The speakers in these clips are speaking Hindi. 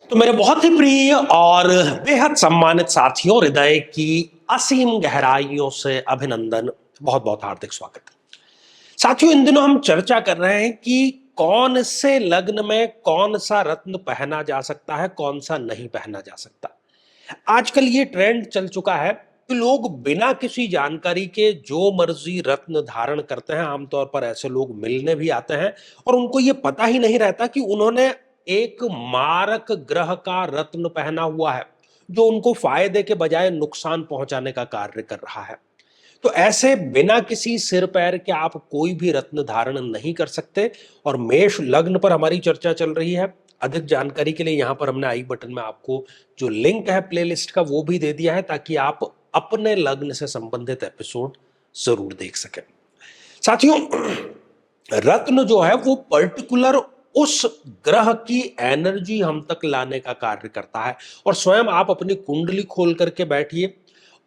तो मेरे बहुत ही प्रिय और बेहद सम्मानित साथियों, हृदय की असीम गहराइयों से अभिनंदन, बहुत बहुत हार्दिक स्वागत है। साथियों, इन दिनों हम चर्चा कर रहे हैं कि कौन से लग्न में कौन सा रत्न पहना जा सकता है, कौन सा नहीं पहना जा सकता। आजकल ये ट्रेंड चल चुका है कि लोग बिना किसी जानकारी के जो मर्जी रत्न धारण करते हैं। आमतौर पर ऐसे लोग मिलने भी आते हैं और उनको ये पता ही नहीं रहता कि उन्होंने एक मारक ग्रह का रत्न पहना हुआ है, जो उनको फायदे के बजाय नुकसान पहुंचाने का कार्य कर रहा है। तो ऐसे बिना किसी सिर पैर के आप कोई भी रत्न धारण नहीं कर सकते। और मेष लग्न पर हमारी चर्चा चल रही है। अधिक जानकारी के लिए यहां पर हमने आई बटन में आपको जो लिंक है प्लेलिस्ट का वो भी दे दिया है, ताकि आप अपने लग्न से संबंधित एपिसोड जरूर देख सकें। साथियों, रत्न जो है वो पर्टिकुलर उस ग्रह की एनर्जी हम तक लाने का कार्य करता है। और स्वयं आप अपनी कुंडली खोल करके बैठिए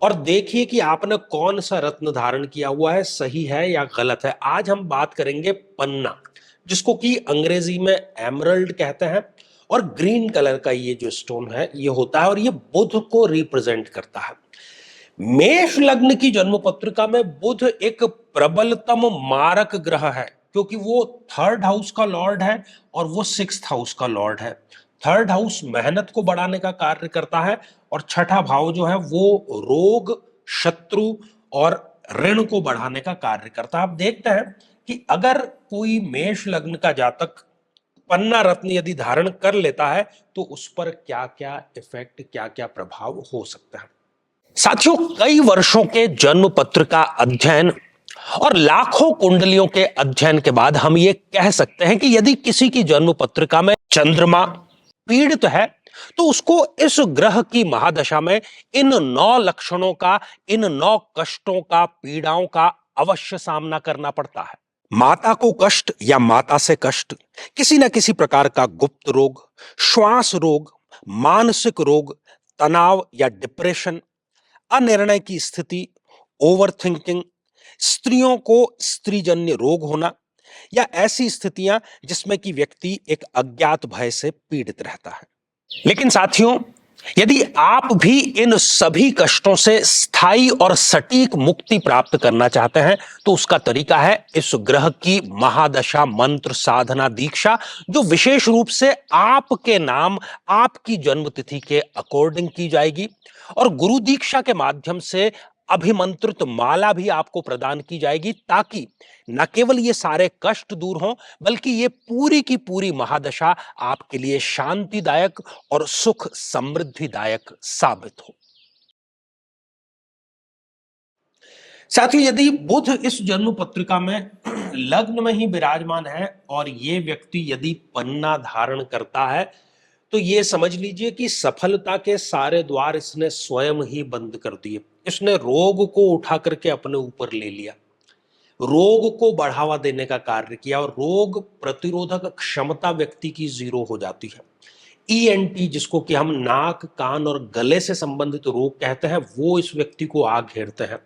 और देखिए कि आपने कौन सा रत्न धारण किया हुआ है, सही है या गलत है। आज हम बात करेंगे पन्ना, जिसको कि अंग्रेजी में एमरल्ड कहते हैं। और ग्रीन कलर का ये जो स्टोन है ये होता है और ये बुध को रिप्रेजेंट करता है। मेष लग्न की जन्म पत्रिका में बुध एक प्रबलतम मारक ग्रह है, क्योंकि वो थर्ड हाउस का लॉर्ड है और वो सिक्स्थ हाउस का लॉर्ड है। थर्ड हाउस मेहनत को बढ़ाने का कार्य करता है और छठा भाव जो है वो रोग, शत्रु और ऋण को बढ़ाने का कार्य करता है। आप देखते हैं कि अगर कोई मेष लग्न का जातक पन्ना रत्न यदि धारण कर लेता है तो उस पर क्या क्या इफेक्ट, क्या क्या प्रभाव हो सकता है। साथियों, कई वर्षों के जन्म पत्र का अध्ययन और लाखों कुंडलियों के अध्ययन के बाद हम ये कह सकते हैं कि यदि किसी की जन्म पत्रिका में चंद्रमा पीड़ित है तो उसको इस ग्रह की महादशा में इन 9 लक्षणों का, इन 9 कष्टों का, पीड़ाओं का अवश्य सामना करना पड़ता है। माता को कष्ट या माता से कष्ट, किसी न किसी प्रकार का गुप्त रोग, श्वास रोग, मानसिक रोग, तनाव या डिप्रेशन, अनिर्णय की स्थिति, ओवर थिंकिंग, स्त्रियों को स्त्रीजन्य रोग होना या ऐसी स्थितियां जिसमें कि व्यक्ति एक अज्ञात भय से पीड़ित रहता है। लेकिन साथियों, यदि आप भी इन सभी कष्टों से स्थायी और सटीक मुक्ति प्राप्त करना चाहते हैं तो उसका तरीका है इस ग्रह की महादशा मंत्र साधना दीक्षा, जो विशेष रूप से आपके नाम, आपकी जन्मतिथि के अकॉर्डिंग की जाएगी। और गुरु दीक्षा के माध्यम से अभिमंत्रित माला भी आपको प्रदान की जाएगी, ताकि न केवल ये सारे कष्ट दूर हों, बल्कि ये पूरी की पूरी महादशा आपके लिए शांतिदायक और सुख समृद्धिदायक साबित हो। साथियों, यदि बुध इस जन्म पत्रिका में लग्न में ही विराजमान है और ये व्यक्ति यदि पन्ना धारण करता है तो ये समझ लीजिए कि सफलता के सारे द्वार इसने स्वयं ही बंद कर दिए। इसने रोग को उठा करके अपने ऊपर ले लिया, रोग को बढ़ावा देने का कार्य किया और रोग प्रतिरोधक क्षमता व्यक्ति की 0 हो जाती है। ईएनटी, जिसको कि हम नाक, कान और गले से संबंधित रोग कहते हैं, वो इस व्यक्ति को आ घेरते हैं।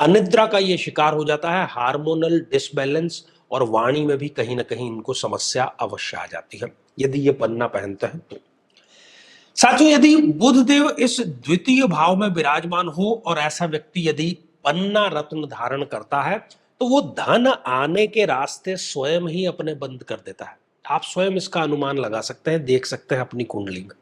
अनिद्रा का ये शिकार हो जाता है, हार्मोनल डिसबैलेंस और वाणी में भी कहीं ना कहीं इनको समस्या अवश्य आ जाती है यदि ये पन्ना पहनते हैं तो। साथियों, यदि बुध देव इस द्वितीय भाव में विराजमान हो और ऐसा व्यक्ति यदि पन्ना रत्न धारण करता है तो वो धन आने के रास्ते स्वयं ही अपने बंद कर देता है। आप स्वयं इसका अनुमान लगा सकते हैं, देख सकते हैं अपनी कुंडली में।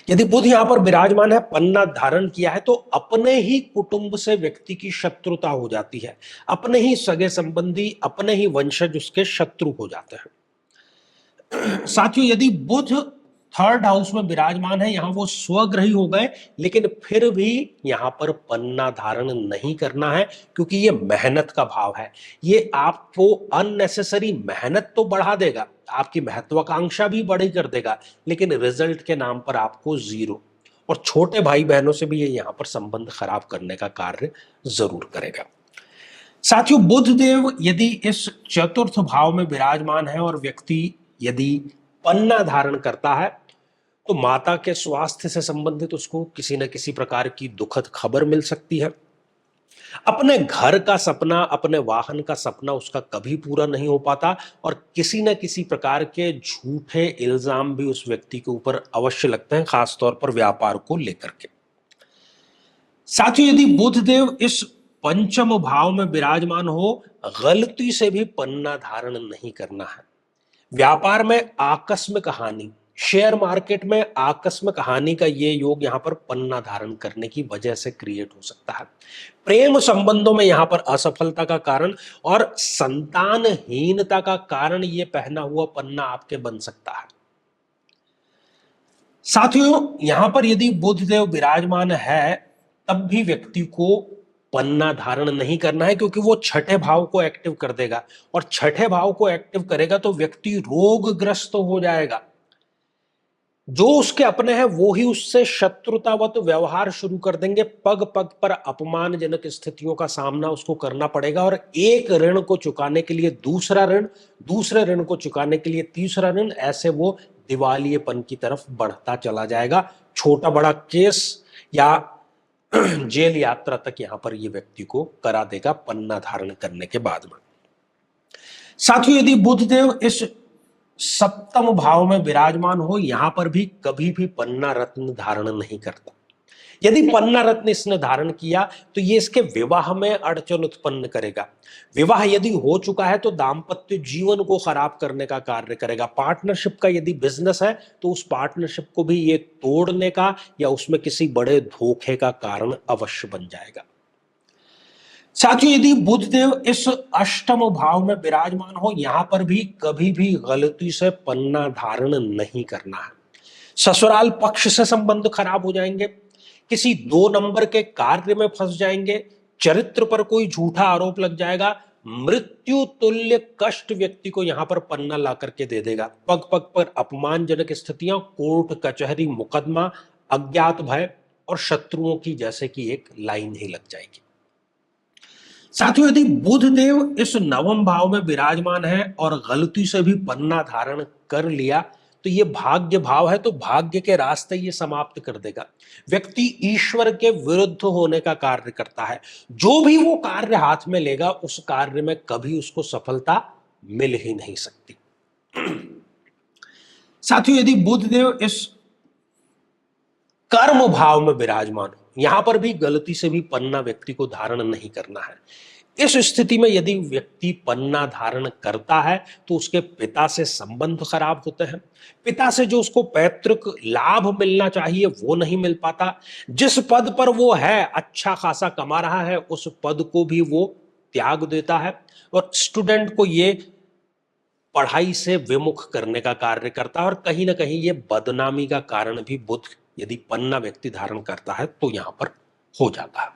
यदि बुध यहां पर विराजमान है, पन्ना धारण किया है, तो अपने ही कुटुंब से व्यक्ति की शत्रुता हो जाती है। अपने ही सगे संबंधी, अपने ही वंशज उसके शत्रु हो जाते हैं। साथियों, यदि बुध थर्ड हाउस में विराजमान है, यहां वो स्वग्रही हो गए, लेकिन फिर भी यहां पर पन्ना धारण नहीं करना है, क्योंकि ये मेहनत का भाव है। ये आपको अननेसेसरी मेहनत तो बढ़ा देगा, आपकी महत्वाकांक्षा भी बड़ी कर देगा, लेकिन रिजल्ट के नाम पर आपको 0। और छोटे भाई बहनों से भी ये यहां पर संबंध खराब करने का कार्य जरूर करेगा। साथियों, बुध देव यदि इस चतुर्थ भाव में विराजमान है और व्यक्ति यदि पन्ना धारण करता है तो माता के स्वास्थ्य से संबंधित उसको किसी न किसी प्रकार की दुखद खबर मिल सकती है। अपने घर का सपना, अपने वाहन का सपना उसका कभी पूरा नहीं हो पाता और किसी न किसी प्रकार के झूठे इल्जाम भी उस व्यक्ति के ऊपर अवश्य लगते हैं, खासतौर पर व्यापार को लेकर के। साथियों, यदि बुधदेव इस पंचम भाव में विराजमान हो, गलती से भी पन्ना धारण नहीं करना है। व्यापार में आकस्मिक हानि, शेयर मार्केट में आकस्मिक हानि का ये योग यहां पर पन्ना धारण करने की वजह से क्रिएट हो सकता है। प्रेम संबंधों में यहां पर असफलता का कारण और संतानहीनता का कारण ये पहना हुआ पन्ना आपके बन सकता है। साथियों, यहां पर यदि बुधदेव विराजमान है तब भी व्यक्ति को पन्ना धारण नहीं करना है, क्योंकि वो छठे भाव को एक्टिव कर देगा और छठे भाव को एक्टिव करेगा तो व्यक्ति रोगग्रस्त हो जाएगा। जो उसके अपने हैं वो ही उससे शत्रुतावत व्यवहार शुरू कर देंगे। पग पग पर अपमानजनक स्थितियों का सामना उसको करना पड़ेगा और एक ऋण को चुकाने के लिए दूसरा ऋण, दूसरे ऋण को चुकाने के लिए तीसरा ऋण, ऐसे वो दिवालियेपन की तरफ बढ़ता चला जाएगा। छोटा बड़ा केस या जेल यात्रा तक यहां पर ये व्यक्ति को करा देगा पन्ना धारण करने के बाद में। साथियों, यदि बुधदेव इस सप्तम भाव में विराजमान हो, यहां पर भी कभी भी पन्ना रत्न धारण नहीं करता। यदि पन्ना रत्न इसने धारण किया तो ये इसके विवाह में अड़चन उत्पन्न करेगा। विवाह यदि हो चुका है तो दाम्पत्य जीवन को खराब करने का कार्य करेगा। पार्टनरशिप का यदि बिजनेस है तो उस पार्टनरशिप को भी ये तोड़ने का या उसमें किसी बड़े धोखे का कारण अवश्य बन जाएगा। साथियों, यदि बुधदेव इस अष्टम भाव में विराजमान हो, यहां पर भी कभी भी गलती से पन्ना धारण नहीं करना है। ससुराल पक्ष से संबंध खराब हो जाएंगे, किसी 2 नंबर के कार्य में फंस जाएंगे, चरित्र पर कोई झूठा आरोप लग जाएगा। मृत्यु तुल्य कष्ट व्यक्ति को यहां पर पन्ना ला करके दे देगा। पग पग पर अपमानजनक स्थितियां, कोर्ट कचहरी मुकदमा, अज्ञात भय और शत्रुओं की जैसे कि एक लाइन ही लग जाएगी। साथियों, यदि बुधदेव इस नवम भाव में विराजमान है और गलती से भी पन्ना धारण कर लिया तो ये भाग्य भाव है, तो भाग्य के रास्ते ये समाप्त कर देगा। व्यक्ति ईश्वर के विरुद्ध होने का कार्य करता है। जो भी वो कार्य हाथ में लेगा उस कार्य में कभी उसको सफलता मिल ही नहीं सकती। साथियों, यदि बुधदेव इस कर्म भाव में विराजमान हो, यहां पर भी गलती से भी पन्ना व्यक्ति को धारण नहीं करना है। इस स्थिति में यदि व्यक्ति पन्ना धारण करता है तो उसके पिता से संबंध खराब होते हैं। पिता से जो उसको पैतृक लाभ मिलना चाहिए वो नहीं मिल पाता। जिस पद पर वो है, अच्छा खासा कमा रहा है, उस पद को भी वो त्याग देता है और स्टूडेंट को ये पढ़ाई से विमुख करने का कार्य करता है और कहीं ना कहीं ये बदनामी का कारण भी बुध यदि पन्ना व्यक्ति धारण करता है तो यहां पर हो जाता है।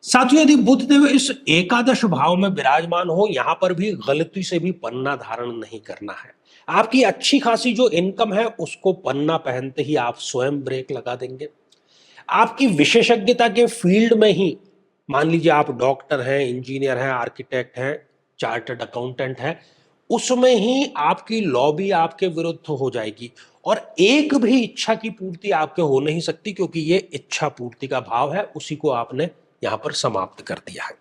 साथियों, यदि बुधदेव इस एकादश भाव में विराजमान हो, यहां पर भी गलती से भी पन्ना धारण नहीं करना है। आपकी अच्छी खासी जो इनकम है उसको पन्ना पहनते ही आप स्वयं ब्रेक लगा देंगे। आपकी विशेषज्ञता के फील्ड में ही, मान लीजिए आप डॉक्टर हैं, इंजीनियर हैं, आर्किटेक्ट हैं, चार्टर्ड अकाउंटेंट हैं, उसमें ही आपकी लॉबी आपके विरुद्ध हो जाएगी और एक भी इच्छा की पूर्ति आपके हो नहीं सकती, क्योंकि ये इच्छा पूर्ति का भाव है, उसी को आपने यहां पर समाप्त कर दिया है।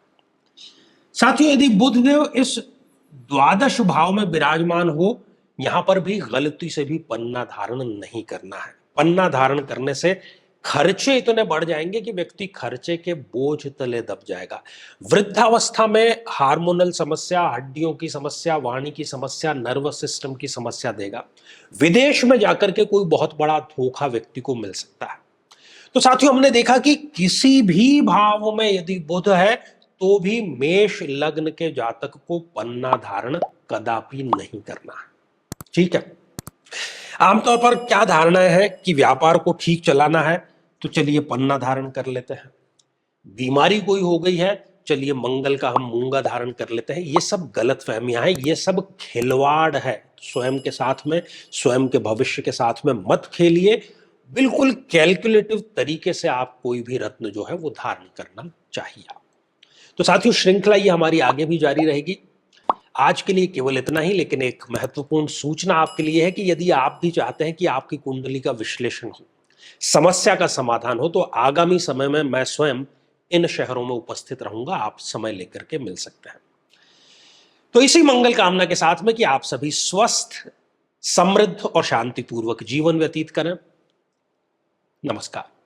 साथियों, यदि बुधदेव इस द्वादश भाव में विराजमान हो, यहां पर भी गलती से भी पन्ना धारण नहीं करना है। पन्ना धारण करने से खर्चे इतने बढ़ जाएंगे कि व्यक्ति खर्चे के बोझ तले दब जाएगा। वृद्धावस्था में हार्मोनल समस्या, हड्डियों की समस्या, वाणी की समस्या, नर्वस सिस्टम की समस्या देगा। विदेश में जाकर के कोई बहुत बड़ा धोखा व्यक्ति को मिल सकता है। तो साथियों, हमने देखा कि किसी भी भाव में यदि बुध है तो भी मेष लग्न के जातक को पन्ना धारण कदापि नहीं करना है। ठीक है। आमतौर पर क्या धारणाएं हैं कि व्यापार को ठीक चलाना है तो चलिए पन्ना धारण कर लेते हैं। बीमारी कोई हो गई है, चलिए मंगल का हम मूंगा धारण कर लेते हैं। ये सब गलत फहमियां हैं, ये सब खिलवाड़ है स्वयं के साथ में, स्वयं के भविष्य के साथ में मत खेलिए। बिल्कुल कैलकुलेटिव तरीके से आप कोई भी रत्न जो है वो धारण करना चाहिए। तो साथियों, श्रृंखला ये हमारी आगे भी जारी रहेगी। आज के लिए केवल इतना ही, लेकिन एक महत्वपूर्ण सूचना आपके लिए है कि यदि आप भी चाहते हैं कि आपकी कुंडली का विश्लेषण हो, समस्या का समाधान हो, तो आगामी समय में मैं स्वयं इन शहरों में उपस्थित रहूंगा, आप समय लेकर के मिल सकते हैं। तो इसी मंगल कामना के साथ में कि आप सभी स्वस्थ, समृद्ध और शांतिपूर्वक जीवन व्यतीत करें। नमस्कार।